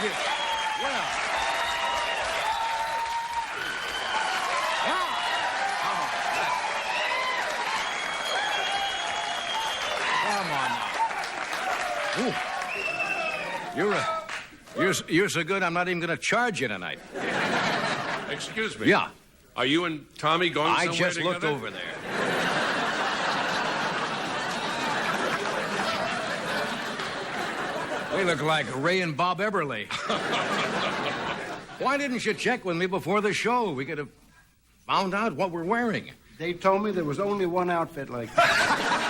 you. Well. Come on now. Ooh. You're so good, I'm not even going to charge you tonight. Excuse me. Yeah. Are you and Tommy going somewhere I just together? looked over there. They look like Ray and Bob Eberle. Why didn't you check with me before the show? We could have found out what we're wearing. They told me there was only one outfit like that.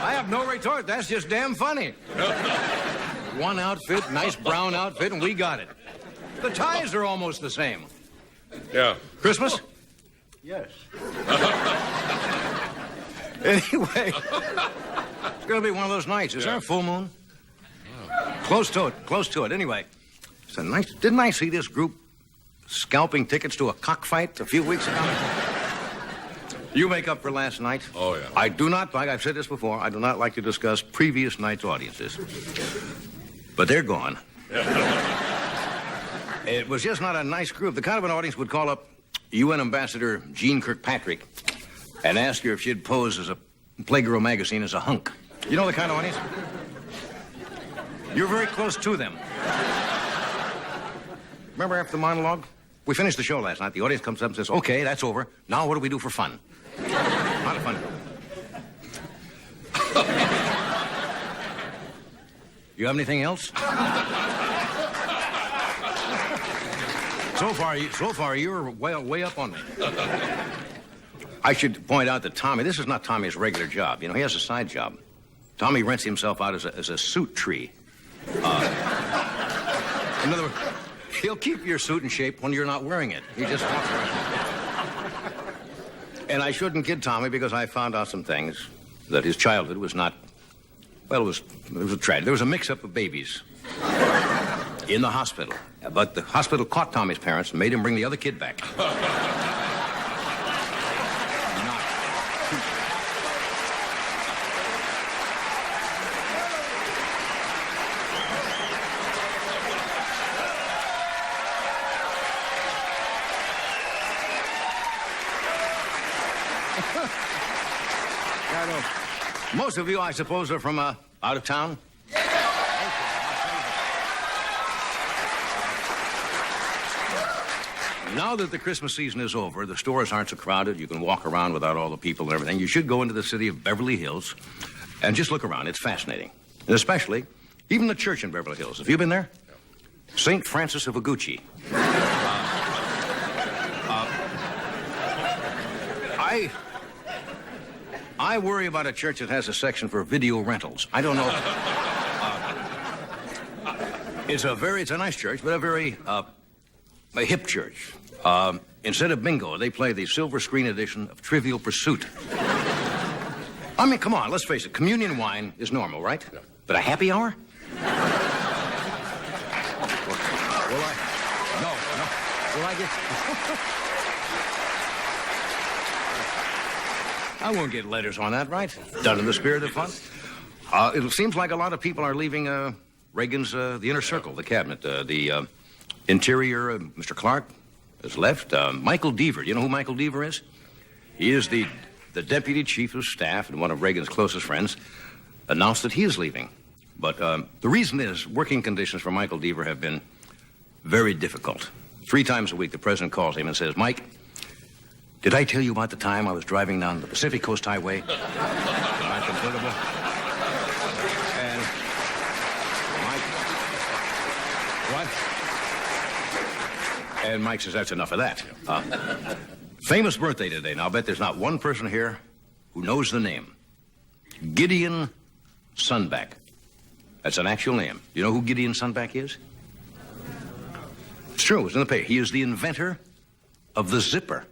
I have no retort. That's just damn funny. One outfit, nice brown outfit, and we got it. The ties are almost the same. Yeah. Christmas? Yes. Anyway, it's going to be one of those nights. Is there a full moon? Oh. Close to it. Anyway, it's a nice... Didn't I see this group scalping tickets to a cockfight a few weeks ago? You make up for last night. Oh, yeah. I do not, like I've said this before, I do not like to discuss previous night's audiences. But they're gone. It was just not a nice group. The kind of an audience would call up UN Ambassador Jean Kirkpatrick and ask her if she'd pose as a Playgirl magazine as a hunk. You know the kind of audience? You're very close to them. Remember after the monologue? We finished the show last night. The audience comes up and says, okay, that's over. Now what do we do for fun? Not a fun. You have anything else? So far, you're way up on me. I should point out that Tommy, this is not Tommy's regular job. You know, he has a side job. Tommy rents himself out as a suit tree. In other words, he'll keep your suit in shape when you're not wearing it. He just walks around. And I shouldn't kid Tommy because I found out some things that his childhood was not... Well, it was a tragedy. There was a mix-up of babies in the hospital. But the hospital caught Tommy's parents and made him bring the other kid back. Most of you, I suppose, are from out of town? Now that the Christmas season is over, the stores aren't so crowded. You can walk around without all the people and everything. You should go into the city of Beverly Hills and just look around. It's fascinating. And especially, even the church in Beverly Hills. Have you been there? St. Francis of Aguchi. I worry about a church that has a section for video rentals. I don't know. It's a nice church, but a very a hip church. Instead of bingo, they play the silver screen edition of Trivial Pursuit. I mean, come on, let's face it. Communion wine is normal, right? Yeah. But a happy hour? Will I get... I won't get letters on that, right? Done in the spirit of fun. It seems like a lot of people are leaving Reagan's, the inner circle, the cabinet. The interior, Mr. Clark has left. Michael Deaver, you know who Michael Deaver is? He is the deputy chief of staff and one of Reagan's closest friends, announced that he is leaving. But the reason is working conditions for Michael Deaver have been very difficult. 3 times a week, the president calls him and says, Mike, did I tell you about the time I was driving down the Pacific Coast Highway in my convertible? And Mike, what? And Mike says, that's enough of that. Famous birthday today. Now, I bet there's not one person here who knows the name. Gideon Sunback. That's an actual name. You know who Gideon Sunback is? It's true. It's in the paper. He is the inventor of the zipper.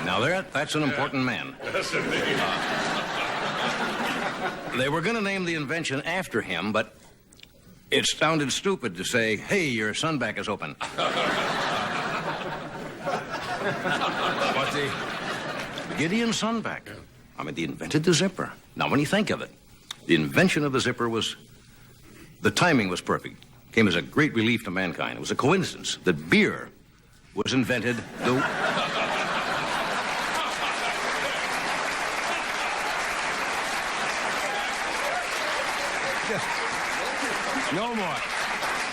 Now, that's an important man. Yes, indeed. They were going to name the invention after him, but It sounded stupid to say, hey, your sunback is open. But the Gideon sunback. I mean, they invented the zipper. Now, when you think of it, the invention of the zipper was... The timing was perfect. Came as a great relief to mankind. It was a coincidence that beer was invented the... No more.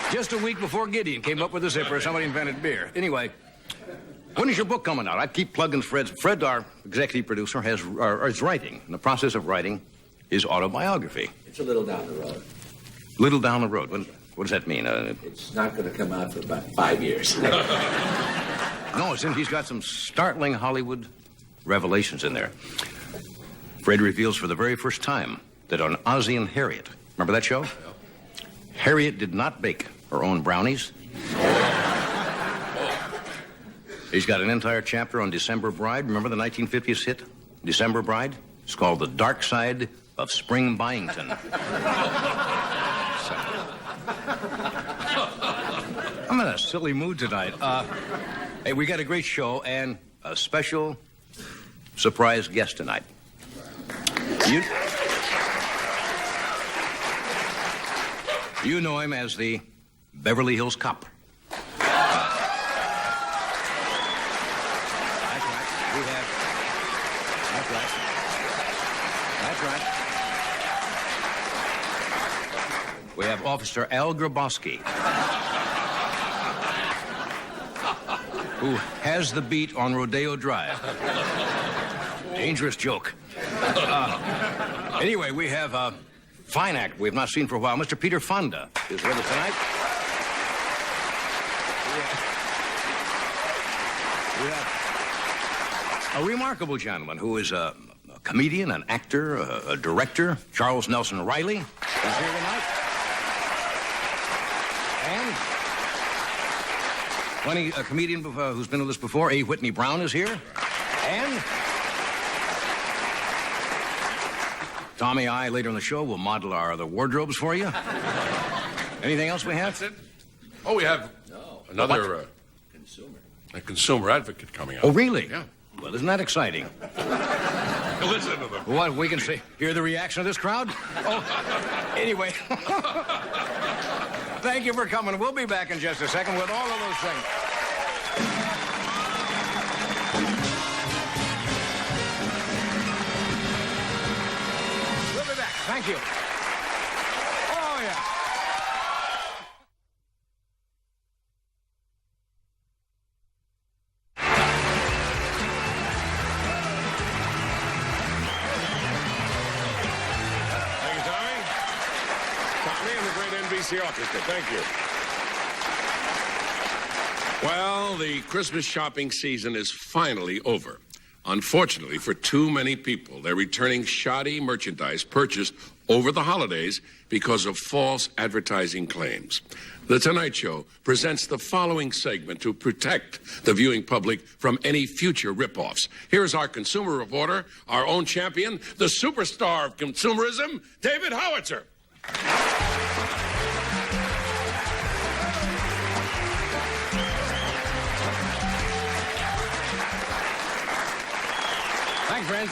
Just a week before Gideon came up with the zipper, somebody invented beer. Anyway, when is your book coming out? I keep plugging Fred. Fred, our executive producer, is writing, in the process of writing his autobiography. It's a little down the road. Little down the road. What does that mean? It's not going to come out for about 5 years. No, since he's got some startling Hollywood revelations in there. Fred reveals for the very first time that on Ozzie and Harriet, remember that show? Harriet did not bake her own brownies. He's got an entire chapter on December Bride. Remember the 1950s hit, December Bride? It's called The Dark Side of Spring Byington. I'm in a silly mood tonight. Hey, we got a great show and a special surprise guest tonight. You know him as the Beverly Hills Cop. That's right. We have Officer Al Grabowski, who has the beat on Rodeo Drive. Dangerous joke. Anyway, we have a fine act we have not seen for a while. Mr. Peter Fonda is with us tonight. We have a remarkable gentleman who is a comedian, an actor, a director. Charles Nelson Reilly is here tonight. And a comedian who's been with us before, A. Whitney Brown is here. And Tommy and I, later in the show, will model our other wardrobes for you. Anything else we have? That's it? Oh, we have another a consumer advocate coming up. Oh, really? Yeah. Well, isn't that exciting? Listen to them. What, we can see, hear the reaction of this crowd? Oh, anyway. Thank you for coming. We'll be back in just a second with all of those things. We'll be back. Thank you. Oh, yeah. Thank you, Tommy. Tommy and the great NBC Orchestra. Thank you. Well, the Christmas shopping season is finally over. Unfortunately, for too many people, they're returning shoddy merchandise purchased over the holidays because of false advertising claims. The Tonight Show presents the following segment to protect the viewing public from any future ripoffs. Here's our consumer reporter, our own champion, the superstar of consumerism, David Howitzer. Thanks, friends.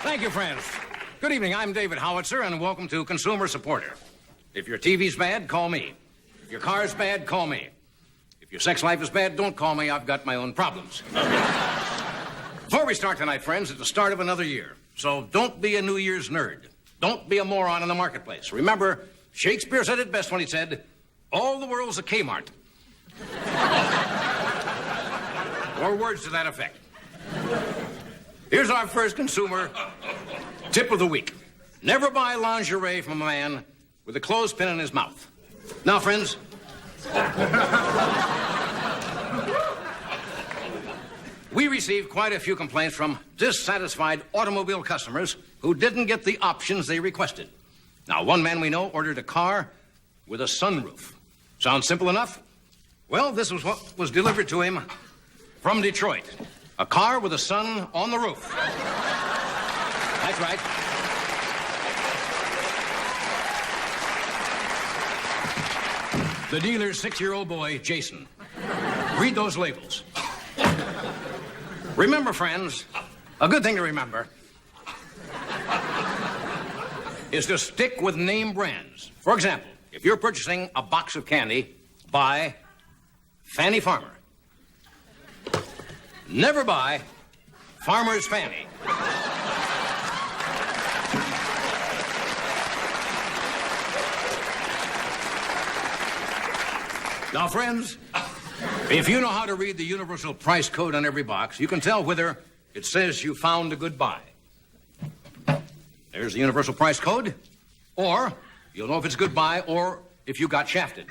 Thank you, friends. Good evening. I'm David Howitzer, and welcome to Consumer Supporter. If your TV's bad, call me. If your car's bad, call me. If your sex life is bad, don't call me. I've got my own problems. Before we start tonight, friends, it's the start of another year. So don't be a New Year's nerd. Don't be a moron in the marketplace. Remember, Shakespeare said it best when he said, all the world's a Kmart. Or words to that effect. Here's our first consumer tip of the week. Never buy lingerie from a man with a clothespin in his mouth. Now, friends, we received quite a few complaints from dissatisfied automobile customers who didn't get the options they requested. Now, one man we know ordered a car with a sunroof. Sounds simple enough? Well, this was what was delivered to him from Detroit. A car with a sun on the roof. That's right. The dealer's 6-year-old boy, Jason. Read those labels. Remember, friends, a good thing to remember is to stick with name brands. For example, if you're purchasing a box of candy, buy Fanny Farmer. Never buy Farmer's Fanny. Now, friends, if you know how to read the universal price code on every box, you can tell whether it says you found a good buy. There's the universal price code, or you'll know if it's a good buy or if you got shafted.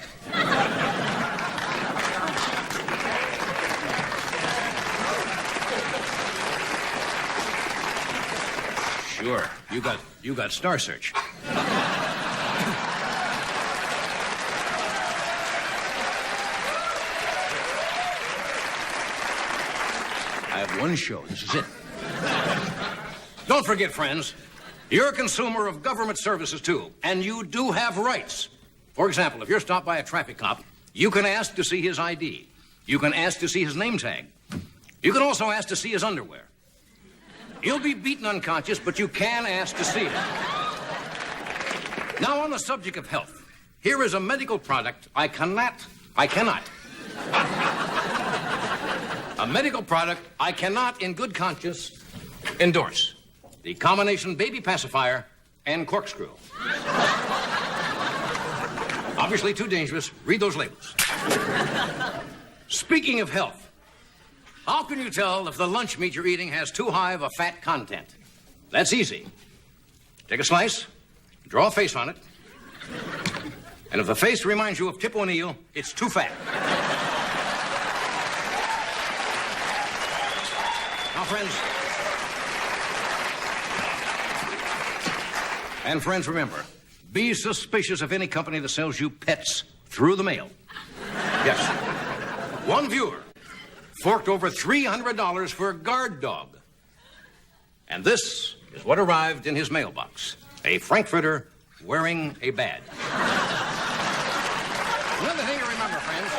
Sure, you got Star Search. I have one show. This is it. Don't forget, friends, you're a consumer of government services, too, and you do have rights. For example, if you're stopped by a traffic cop, you can ask to see his ID. You can ask to see his name tag. You can also ask to see his underwear. He'll be beaten unconscious, but you can ask to see it. Now, on the subject of health, here is a medical product I cannot. A medical product I cannot, in good conscience, endorse. The combination baby pacifier and corkscrew. Obviously too dangerous. Read those labels. Speaking of health, how can you tell if the lunch meat you're eating has too high of a fat content? That's easy. Take a slice, draw a face on it, and if the face reminds you of Tip O'Neill, it's too fat. Now, friends, remember, be suspicious of any company that sells you pets through the mail. Yes. One viewer forked over $300 for a guard dog. And this is what arrived in his mailbox. A Frankfurter wearing a badge. Another thing to remember, friends,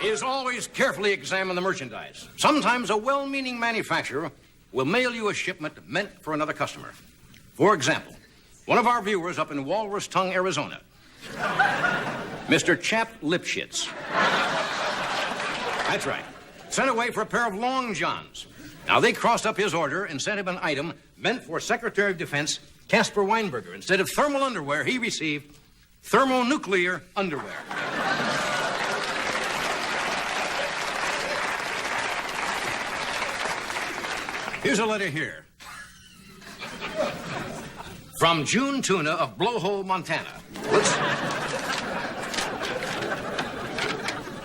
is always carefully examine the merchandise. Sometimes a well-meaning manufacturer will mail you a shipment meant for another customer. For example, one of our viewers up in Walrus Tongue, Arizona, Mr. Chapped Lipschitz. That's right. Sent away for a pair of long johns. Now, they crossed up his order and sent him an item meant for Secretary of Defense Caspar Weinberger. Instead of thermal underwear, he received thermonuclear underwear. Here's a letter here. From June Tuna of Blowhole, Montana.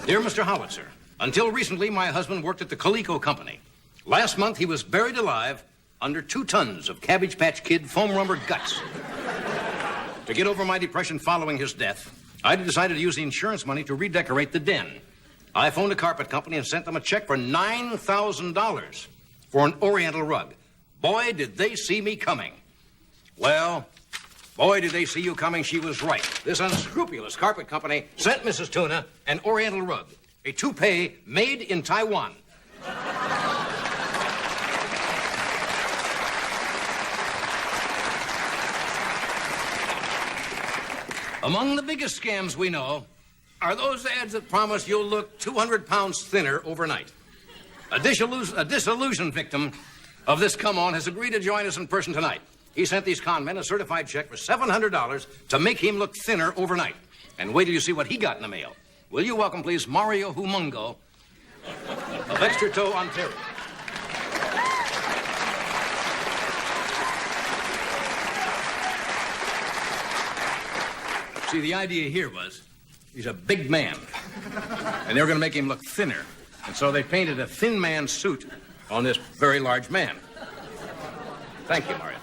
Dear Mr. Howitzer, until recently, my husband worked at the Coleco Company. Last month, he was buried alive under 2 tons of Cabbage Patch Kid foam rubber guts. To get over my depression following his death, I decided to use the insurance money to redecorate the den. I phoned a carpet company and sent them a check for $9,000 for an Oriental rug. Boy, did they see me coming. Well, boy, did they see you coming. She was right. This unscrupulous carpet company sent Mrs. Tuna an Oriental rug, a toupee made in Taiwan. Among the biggest scams we know are those ads that promise you'll look 200 pounds thinner overnight. A disillusioned victim of this come-on has agreed to join us in person tonight. He sent these con men a certified check for $700 to make him look thinner overnight. And wait till you see what he got in the mail. Will you welcome, please, Mario Humungo of Exeter, Ontario. See, the idea here was he's a big man, and they were going to make him look thinner. And so they painted a thin man's suit on this very large man. Thank you, Mario.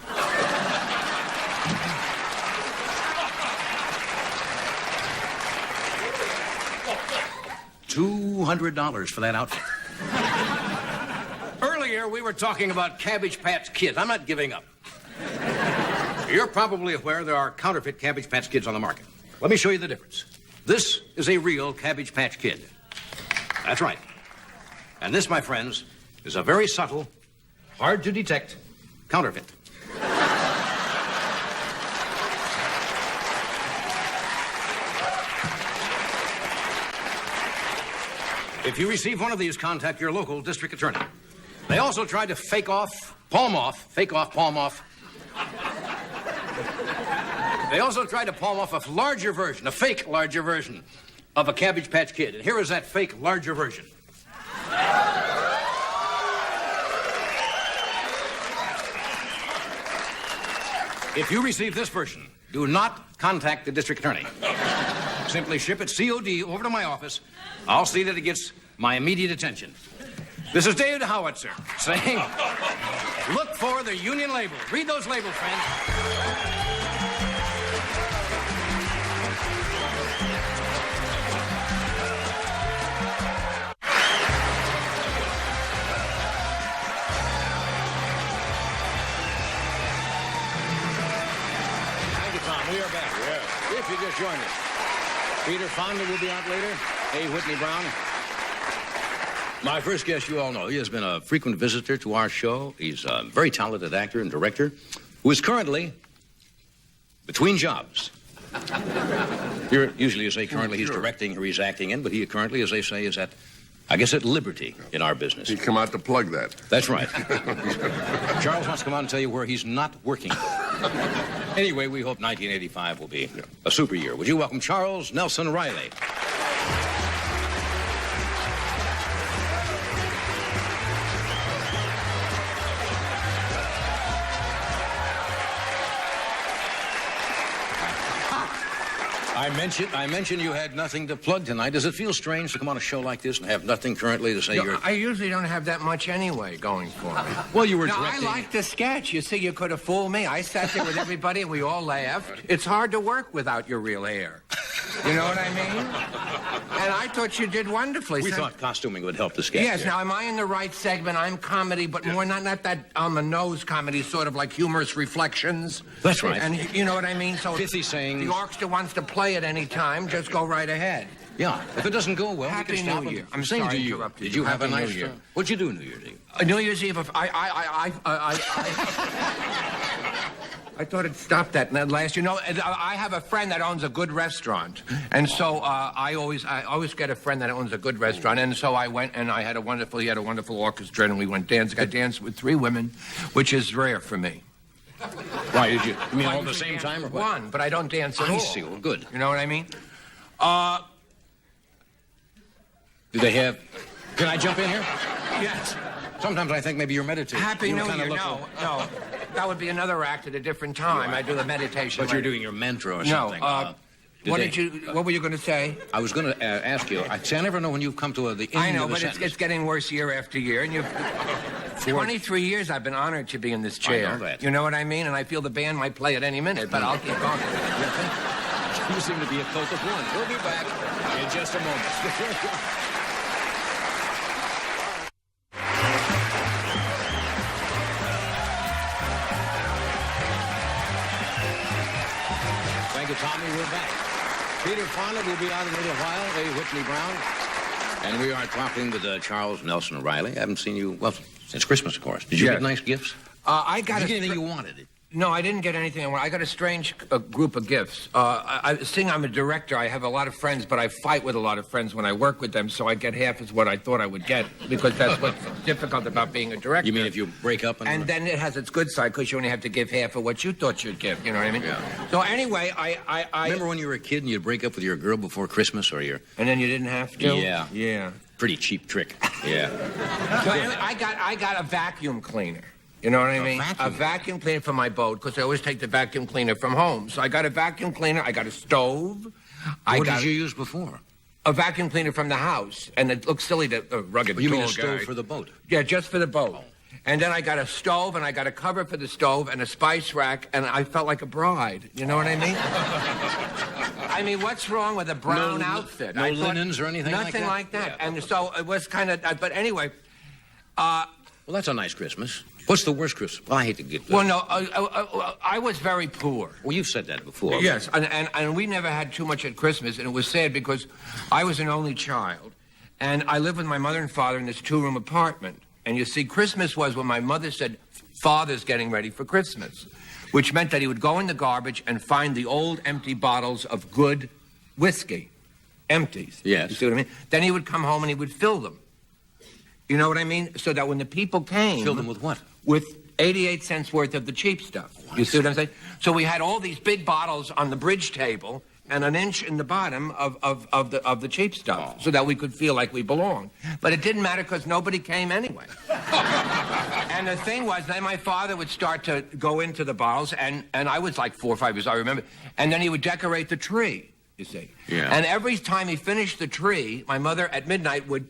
$200 for that outfit. Earlier, we were talking about Cabbage Patch Kids. I'm not giving up. You're probably aware there are counterfeit Cabbage Patch Kids on the market. Let me show you the difference. This is a real Cabbage Patch Kid. That's right. And this, my friends, is a very subtle, hard to detect counterfeit. If you receive one of these, contact your local district attorney. They also tried to fake off, palm off. They also tried to palm off a larger version, a fake larger version of a Cabbage Patch Kid. And here is that fake larger version. If you receive this version, do not contact the district attorney. Simply ship it COD over to my office. I'll see that it gets my immediate attention. This is David Howitzer saying, look for the union label. Read those labels, friends. Thank you, Tom. We are back. Yeah. If you just joined us. Peter Fonda will be out later. Hey, Whitney Brown. My first guest, you all know, he has been a frequent visitor to our show. He's a very talented actor and director who is currently between jobs. Here, usually you say currently he's directing or he's acting in, but he currently, as they say, is at, I guess, at liberty in our business. He come out to plug that. That's right. Charles wants to come out and tell you where he's not working. Anyway, we hope 1985 will be a super year. Would you welcome Charles Nelson Reilly? I mentioned you had nothing to plug tonight. Does it feel strange to come on a show like this and have nothing currently to say? I usually don't have that much anyway going for me. Well, you were No, directing. I like the sketch. You see, you could have fooled me. I sat there with everybody and we all laughed. It's hard to work without your real hair. You know what I mean? And I thought you did wonderfully. We thought costuming would help the sketch. Yes, here. now am I in the right segment? I'm comedy, but more not that on the nose comedy, sort of like humorous reflections. That's right. And you know what I mean? So Pithy sayings. the orchestra wants to play at any time, just go right ahead. Yeah. If it doesn't go well, Happy we can stop New it. Year. I'm Same sorry to to you. interrupt you. Did you have a Happy New nice Year. What'd you do New Year's Eve? New Year's Eve, I thought it stopped that last. You know, I have a friend that owns a good restaurant, and so I always get a friend that owns a good restaurant, and so I went and he had a wonderful orchestra, and we went dancing. I danced with 3 women, which is rare for me. Why did you? You mean I all at the usually same dance time or with what? one, but I don't dance at all. I see. Well, good. You know what I mean? Do they have? Can I jump in here? Yes. Sometimes I think maybe you're meditating. Happy You New kinda Year. look No, no. That would be another act at a different time. I do the meditation. But you're later. doing your mantra or No. something. What were you going to say? I was going to ask you. I never know when you've come to the end I know, of the but sentence. it's getting worse year after year. And 23 years I've been honored to be in this chair. I know that. You know what I mean? And I feel the band might play at any minute, but I'll keep going. You seem to be a cult of one. We'll be back in just a moment. Thank you, Tommy. We're back. Peter Fonda will be out in a little while. Hey, Whitney Brown. And we are talking with Charles Nelson Reilly. I haven't seen you, well, since Christmas, of course. Did you Yes. get nice gifts? I got Did you a get anything you wanted? No, I didn't get anything I wanted. I got a strange group of gifts. Seeing I'm a director, I have a lot of friends, but I fight with a lot of friends when I work with them, so I get half as what I thought I would get, because that's what's difficult about being a director. You mean if you break up And then it has its good side, because you only have to give half of what you thought you'd give, you know what I mean? Yeah. So anyway, I Remember when you were a kid and you'd break up with your girl before Christmas or your... And then you didn't have to? Yeah. Yeah. Pretty cheap trick. Yeah. So anyway, I got a vacuum cleaner. You know what I mean? A vacuum cleaner for my boat, because I always take the vacuum cleaner from home. So I got a vacuum cleaner. I got a stove. What did you use before? A vacuum cleaner from the house. And it looks silly to a rugged You mean a tall stove guy. for the boat? Yeah, just for the boat. And then I got a stove, and I got a cover for the stove, and a spice rack, and I felt like a bride. You know what I mean? I mean, what's wrong with a brown outfit? No I thought linens or anything like that? Nothing like that. Yeah. And so it was kind of... But anyway... Well, that's a nice Christmas. What's the worst Christmas? Well, I hate to get... Well, no, I was very poor. Well, you've said that before. Yes, and we never had too much at Christmas, and it was sad because I was an only child, and I lived with my mother and father in this two-room apartment. And you see, Christmas was when my mother said, Father's getting ready for Christmas, which meant that he would go in the garbage and find the old empty bottles of good whiskey. Empties. Yes. You see what I mean? Then he would come home and he would fill them. You know what I mean? So that when the people came... Fill them with what? With 88 cents worth of the cheap stuff. You see what I'm saying? So we had all these big bottles on the bridge table and an inch in the bottom of the cheap stuff, so that we could feel like we belonged. But it didn't matter because nobody came anyway. And the thing was, then my father would start to go into the bottles, and I was like 4 or 5 years, I remember, and then he would decorate the tree, you see. Yeah. And every time he finished the tree, my mother at midnight would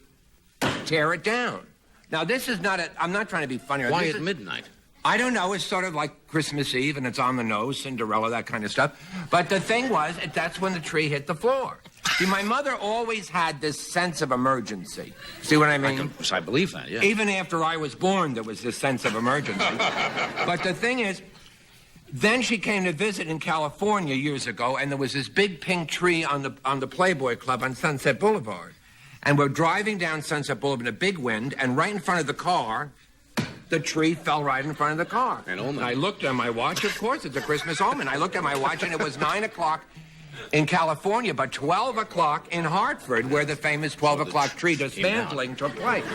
tear it down. Now, this is not I'm not trying to be funny. Why at midnight? I don't know. It's sort of like Christmas Eve, and it's on the nose, Cinderella, that kind of stuff. But the thing was, that's when the tree hit the floor. See, my mother always had this sense of emergency. See what I mean? I believe that, yeah. Even after I was born, there was this sense of emergency. But the thing is, then she came to visit in California years ago, and there was this big pink tree on the Playboy Club on Sunset Boulevard. And we're driving down Sunset Boulevard in a big wind, and right in front of the car, the tree fell right in front of the car. An omen. And I looked at my watch. Of course, it's a Christmas omen. I looked at my watch, and it was 9 o'clock in California, but 12 o'clock in Hartford, where the famous 12 o'clock tree dismantling took place.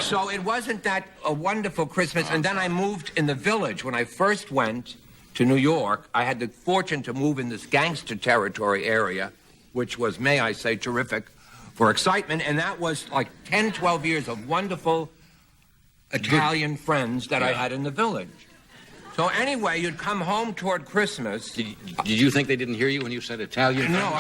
So it wasn't that a wonderful Christmas. And then I moved in the Village. When I first went to New York, I had the fortune to move in this gangster territory area, which was, may I say, terrific for excitement. And that was like 10, 12 years of wonderful Italian friends that I had in the Village. So anyway, you'd come home toward Christmas. Did you think they didn't hear you when you said Italian? No,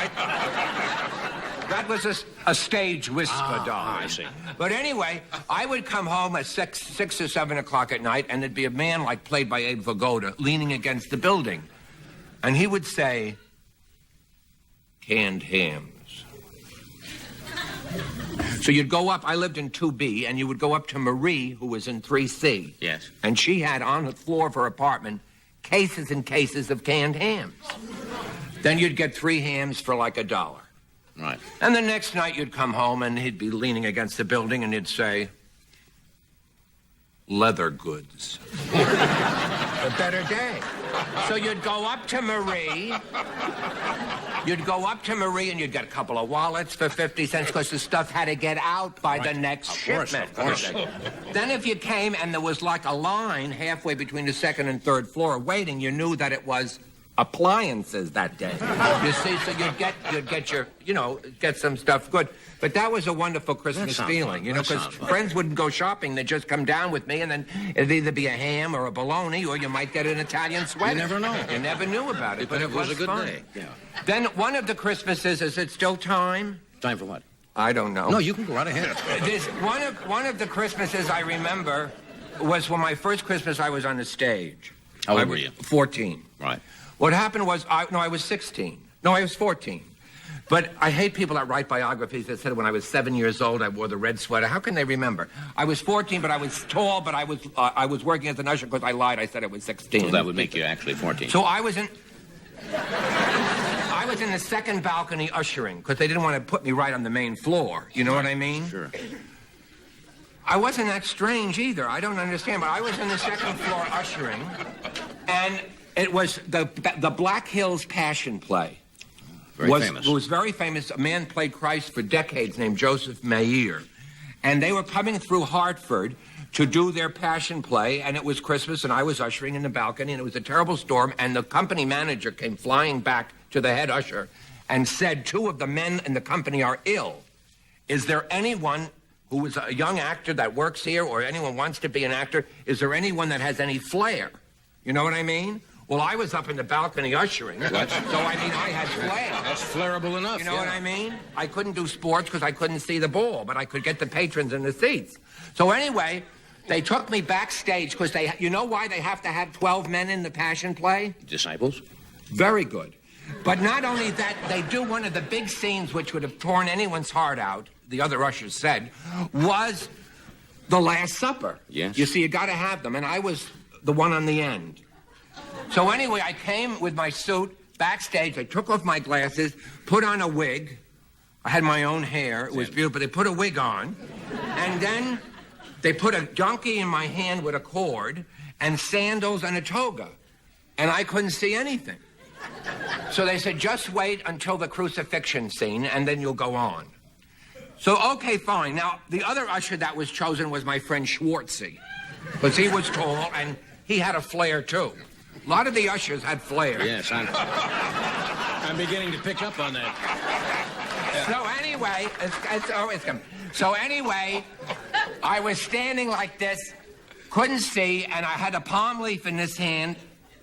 that was a stage whisper, darling. I see. But anyway, I would come home at 6 or 7 o'clock at night, and there'd be a man, like played by Abe Vigoda, leaning against the building. And he would say, canned hams. So you'd go up, I lived in 2B, and you would go up to Marie, who was in 3C. Yes. And she had on the floor of her apartment cases and cases of canned hams. Then you'd get 3 hams for like $1. Right. And the next night you'd come home and he'd be leaning against the building and he'd say, leather goods. A better day. So you'd go up to Marie. You'd go up to Marie and you'd get a couple of wallets for 50 cents because the stuff had to get out by the next shipment. Of course. Then if you came and there was like a line halfway between the second and third floor waiting, you knew that it was appliances that day. You see, so you'd get your, get some stuff good. But that was a wonderful Christmas feeling, because friends wouldn't go shopping. They'd just come down with me, and then it'd either be a ham or a bologna, or you might get an Italian sweater. You never know. You never knew about it, but it was a good fun. day. Yeah. Then one of the Christmases, is it still time? Time for what? I don't know. No, you can go right ahead. One of the Christmases I remember was when my first Christmas I was on the stage. How old were you? 14. Right. What happened was, I was 16. No, I was 14. But I hate people that write biographies that said when I was 7 years old, I wore the red sweater. How can they remember? I was 14, but I was tall, but I was working as an usher because I lied. I said I was 16. So that would make you actually 14. So I was in the second balcony ushering because they didn't want to put me right on the main floor. You know what I mean? Sure. I wasn't that strange either. I don't understand, but I was in the second floor ushering, and it was the Black Hills Passion Play. Very famous. It was very famous. A man played Christ for decades named Joseph Mayer. And they were coming through Hartford to do their Passion Play, and it was Christmas, and I was ushering in the balcony, and it was a terrible storm, and the company manager came flying back to the head usher and said, 2 of the men in the company are ill. Is there anyone who is a young actor that works here or anyone wants to be an actor? Is there anyone that has any flair? You know what I mean? Well, I was up in the balcony ushering, so I had flair. That's flairable enough. You know what I mean? I couldn't do sports because I couldn't see the ball, but I could get the patrons in the seats. So anyway, they took me backstage because you know why they have to have 12 men in the Passion Play? Disciples? Very good. But not only that, they do one of the big scenes which would have torn anyone's heart out, the other ushers said, was The Last Supper. Yes. You see, you got to have them, and I was the one on the end. So anyway, I came with my suit backstage. I took off my glasses, put on a wig. I had my own hair. It was beautiful. They put a wig on, and then they put a donkey in my hand with a cord and sandals and a toga, and I couldn't see anything. So they said, just wait until the crucifixion scene, and then you'll go on. So, okay, fine. Now, the other usher that was chosen was my friend Schwartzy, because he was tall, and he had a flair, too. A lot of the ushers had flair. Yes, I'm beginning to pick up on that. So anyway, it's always coming. So anyway, I was standing like this, couldn't see, and I had a palm leaf in this hand,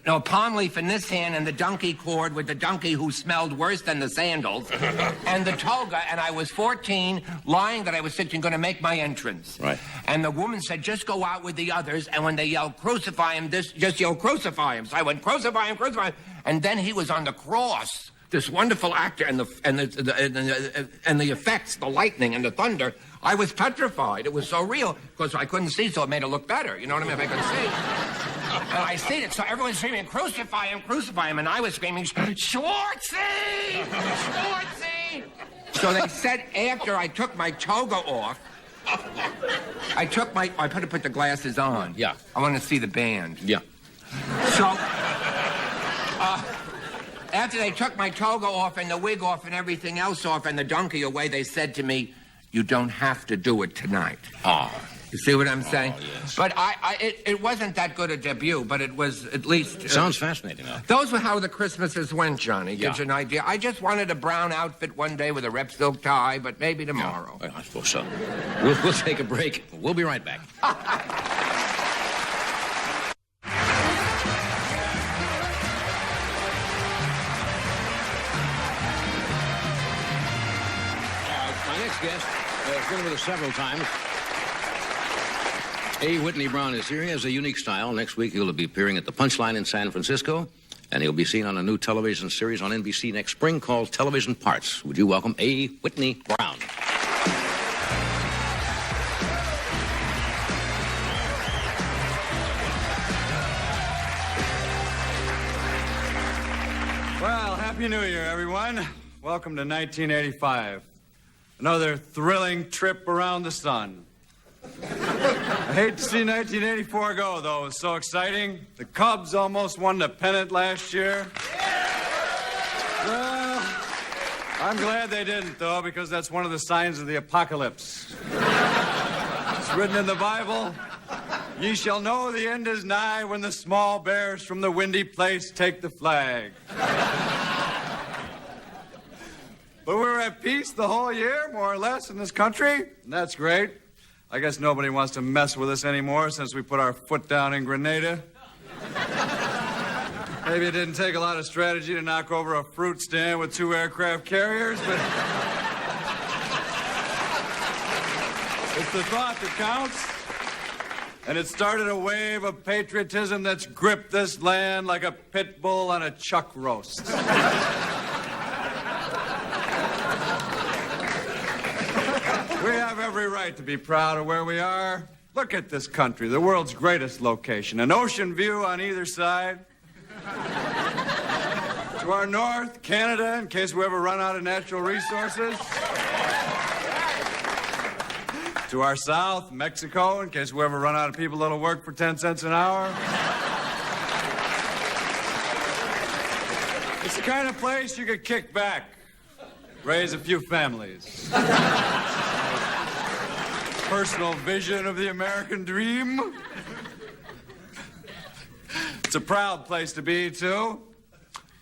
and the donkey cord with the donkey who smelled worse than the sandals, and the toga, and I was 14, lying that I was 16, going to make my entrance. Right. And the woman said, just go out with the others, and when they yell, crucify him, just yell, crucify him. So I went, crucify him, crucify him. And then he was on the cross, this wonderful actor, and the effects, the lightning and the thunder. I was petrified. It was so real, because I couldn't see, so it made it look better. You know what I mean? If I could see. And I seen it, so everyone's screaming, crucify him, and I was screaming, Schwartzy! Schwartzy! So they said after I took my toga off, I put the glasses on. Yeah. I want to see the band. Yeah. So, after they took my toga off and the wig off and everything else off and the donkey away, they said to me, you don't have to do it tonight. You see what I'm saying? Yes. But it wasn't that good a debut, but it was at least... Sounds fascinating, though. Those were how the Christmases went, Johnny. Gives you an idea. I just wanted a brown outfit one day with a rep silk tie, but maybe tomorrow. Yeah, I suppose so. We'll take a break. We'll be right back. My next guest has been with us several times. Whitney Brown is here. He has a unique style. Next week, he'll be appearing at the Punchline in San Francisco, and he'll be seen on a new television series on NBC next spring called Television Parts. Would you welcome Whitney Brown? Well, Happy New Year, everyone. Welcome to 1985. Another thrilling trip around the sun. I hate to see 1984 go, though. It was so exciting. The Cubs almost won the pennant last year. Well, I'm glad they didn't, though, because that's one of the signs of the apocalypse. It's written in the Bible, ye shall know the end is nigh when the small bears from the windy place take the flag. But we were at peace the whole year, more or less, in this country, and that's great. I guess nobody wants to mess with us anymore since we put our foot down in Grenada. Maybe it didn't take a lot of strategy to knock over a fruit stand with 2 aircraft carriers, but it's the thought that counts. And it started a wave of patriotism that's gripped this land like a pit bull on a chuck roast. We have every right to be proud of where we are. Look at this country, the world's greatest location. An ocean view on either side. To our north, Canada, in case we ever run out of natural resources. To our south, Mexico, in case we ever run out of people that'll work for 10 cents an hour. It's the kind of place you could kick back, raise a few families. Personal vision of the American dream. It's a proud place to be, too.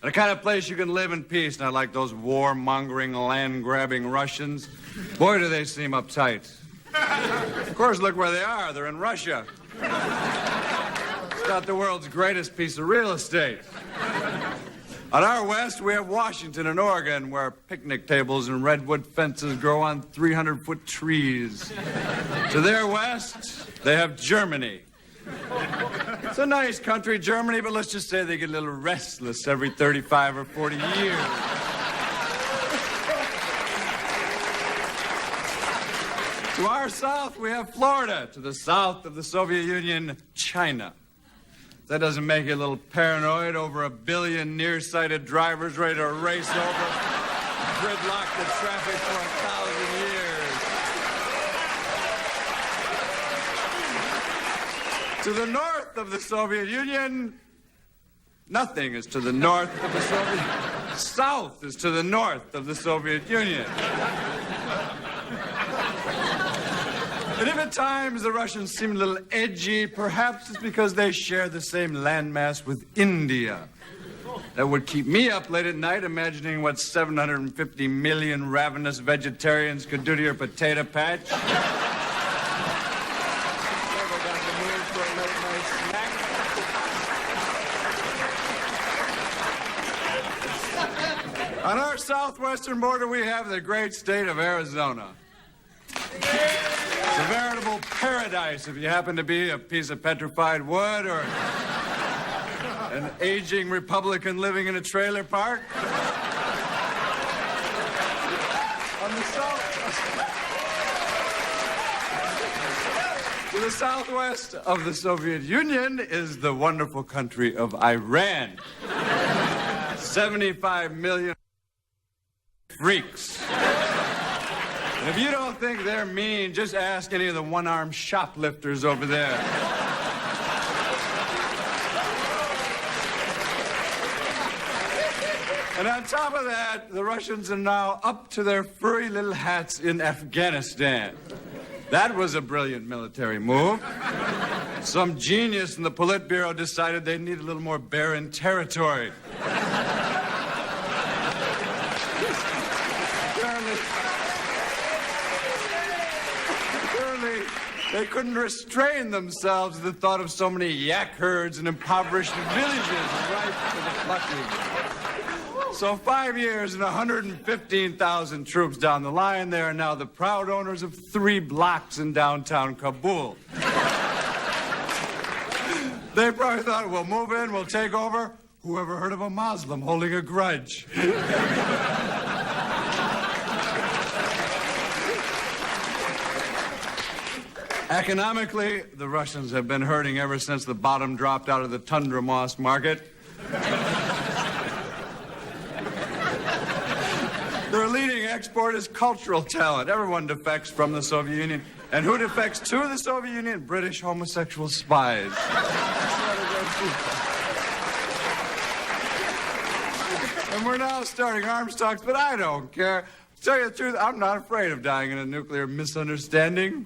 And the kind of place you can live in peace, not like those war-mongering, land-grabbing Russians. Boy, do they seem uptight. Of course, look where they are. They're in Russia. It's not the world's greatest piece of real estate. On our west, we have Washington and Oregon, where picnic tables and redwood fences grow on 300-foot trees. To their west, they have Germany. It's a nice country, Germany, but let's just say they get a little restless every 35 or 40 years. To our south, we have Florida. To the south of the Soviet Union, China. That doesn't make you a little paranoid over 1 billion nearsighted drivers ready to race over, gridlock the traffic for 1,000 years. To the north of the Soviet Union, nothing is to the north of the Soviet Union. South is to the north of the Soviet Union. And if at times the Russians seem a little edgy, perhaps it's because they share the same landmass with India. That would keep me up late at night imagining what 750 million ravenous vegetarians could do to your potato patch. Never got the mood for a late night snack. On our southwestern border, we have the great state of Arizona. It's a veritable paradise if you happen to be a piece of petrified wood or an aging Republican living in a trailer park. On the to the southwest of the Soviet Union is the wonderful country of Iran. 75 million freaks. And if you don't think they're mean, just ask any of the one-armed shoplifters over there. And on top of that, the Russians are now up to their furry little hats in Afghanistan. That was a brilliant military move. Some genius in the Politburo decided they need a little more barren territory. They couldn't restrain themselves at the thought of so many yak herds and impoverished villages ripe for the plucking. So 5 years and 115,000 troops down the line, they are now the proud owners of 3 blocks in downtown Kabul. They probably thought, we'll move in, we'll take over. Whoever heard of a Muslim holding a grudge? Economically, the Russians have been hurting ever since the bottom dropped out of the tundra moss market. Their leading export is cultural talent. Everyone defects from the Soviet Union. And who defects to the Soviet Union? British homosexual spies. And we're now starting arms talks, but I don't care. To tell you the truth, I'm not afraid of dying in a nuclear misunderstanding.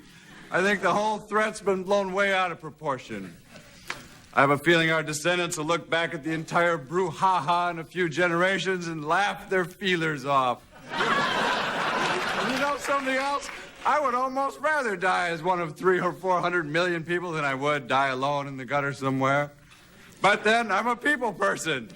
I think the whole threat's been blown way out of proportion. I have a feeling our descendants will look back at the entire brouhaha in a few generations and laugh their feelers off. And you know something else? I would almost rather die as one of 300 or 400 million people than I would die alone in the gutter somewhere. But then I'm a people person.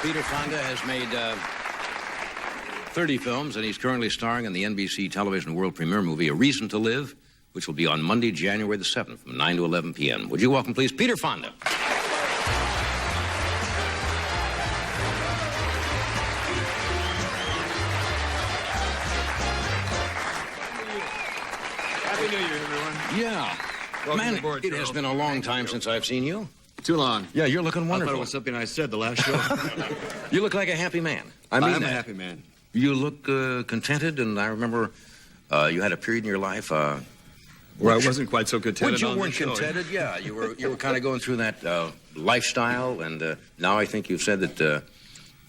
Peter Fonda has made 30 films, and he's currently starring in the NBC television world premiere movie, A Reason to Live, which will be on Monday, January the 7th, from 9 to 11 p.m. Would you welcome, please, Peter Fonda? Happy New Year, everyone. Yeah. Welcome Man, aboard, it has been a long time since I've seen you. Too long. Yeah, you're looking I wonderful. thought it was something I said the last show. You look like a happy man. I I'm mean a that. happy man. You look contented, and I remember you had a period in your life Where I wasn't quite so contented you on weren't the show. contented. Yeah, you were kind of going through that lifestyle, and now I think you've said that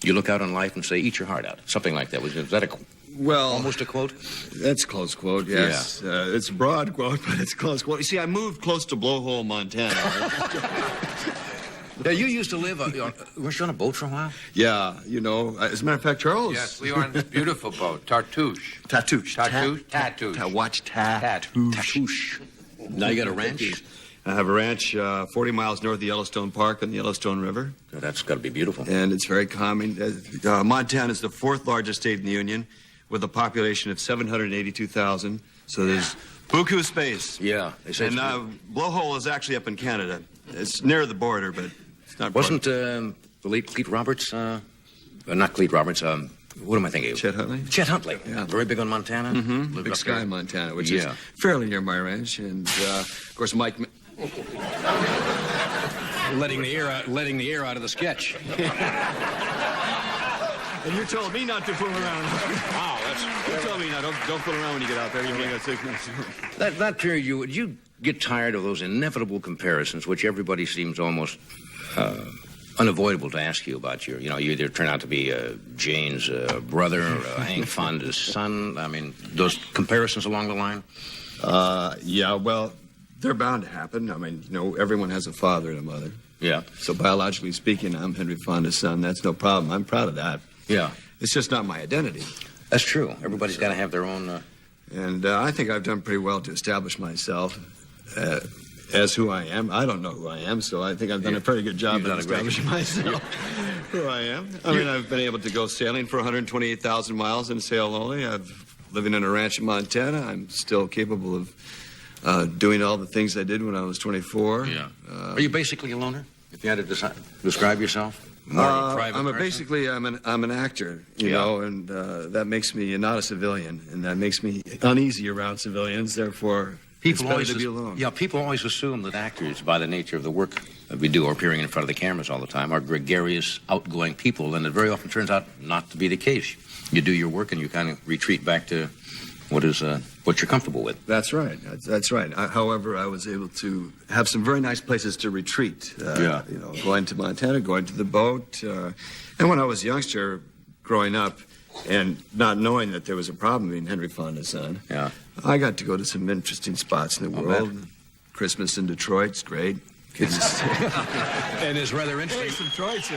you look out on life and say, "Eat your heart out." Something like that. Was that Well, almost a quote? That's a close quote, yes. Yeah. It's a broad quote, but it's a close quote. You see, I moved close to Blowhole, Montana. Yeah, you used to live. Weren't you on a boat for a while? Yeah, you know. As a matter of fact, Charles. Yes, we were on this beautiful boat, Tartouche. Tatouche. Tatouche? Tatouche. Watch Tatouche. Now you got a ranch? I have a ranch 40 miles north of Yellowstone Park on the Yellowstone River. Oh, that's got to be beautiful. And it's very calming. Montana is the fourth largest state in the Union with a population of 782,000. So there's buku space. Yeah, they say. And Blowhole is actually up in Canada. It's near the border, but it's not. Wasn't the late Clete Roberts? Not Clete Roberts. What am I thinking of? Chet Huntley? Chet Huntley. Yeah. Very big on Montana. Mm-hmm. Big up Sky, there. Montana, which is fairly near my ranch. And of course, Mike. Letting the air out of the sketch. And you told me not to fool around. Wow, You told me, don't fool around when you get out there. You only got 6 minutes. that period, you get tired of those inevitable comparisons, which everybody seems almost unavoidable to ask you about. You either turn out to be Jane's brother, or Hank Fonda's son. I mean, those comparisons along the line. Yeah, well, they're bound to happen. I mean, everyone has a father and a mother. Yeah. So biologically speaking, I'm Henry Fonda's son. That's no problem. I'm proud of that. Yeah. It's just not my identity. That's true. Everybody's got to have their own. And I think I've done pretty well to establish myself as who I am. I don't know who I am, so I think I've done a pretty good job of establishing myself who I am. I mean, I've been able to go sailing for 128,000 miles in sail only. I've living in a ranch in Montana. I'm still capable of doing all the things I did when I was 24. Yeah. Are you basically a loner? If you had to describe yourself? More of a private person? I'm an actor, you know, and that makes me not a civilian, and that makes me uneasy around civilians. Therefore, it's better to be alone. Yeah, people always assume that actors, by the nature of the work that we do, or appearing in front of the cameras all the time, are gregarious, outgoing people, and it very often turns out not to be the case. You do your work, and you kind of retreat back to what you're comfortable with. That's right. That's right. However, I was able to have some very nice places to retreat. Going to Montana, going to the boat. And when I was a youngster, growing up, and not knowing that there was a problem being Henry Fonda's son, I got to go to some interesting spots in the world. Christmas in Detroit's great. And it's rather interesting. Detroit's,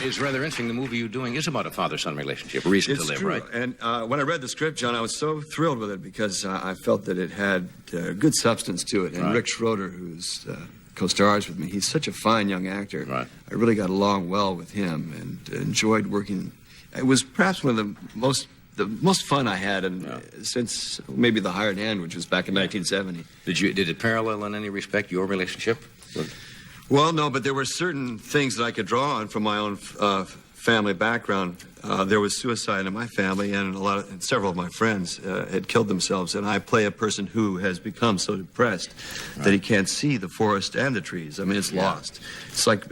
It's rather interesting. The movie you're doing is about a father-son relationship, a reason to live, true. right? And when I read the script, John, I was so thrilled with it because I felt that it had good substance to it. And Rick Schroeder, who's co-stars with me, he's such a fine young actor. Right. I really got along well with him and enjoyed working. It was perhaps one of the most fun I had since maybe The Hired Hand, which was back in 1970. Did it parallel in any respect your relationship? Well, no, but there were certain things that I could draw on from my own family background. There was suicide in my family, and several of my friends had killed themselves. And I play a person who has become so depressed that he can't see the forest and the trees. I mean, it's lost. It's like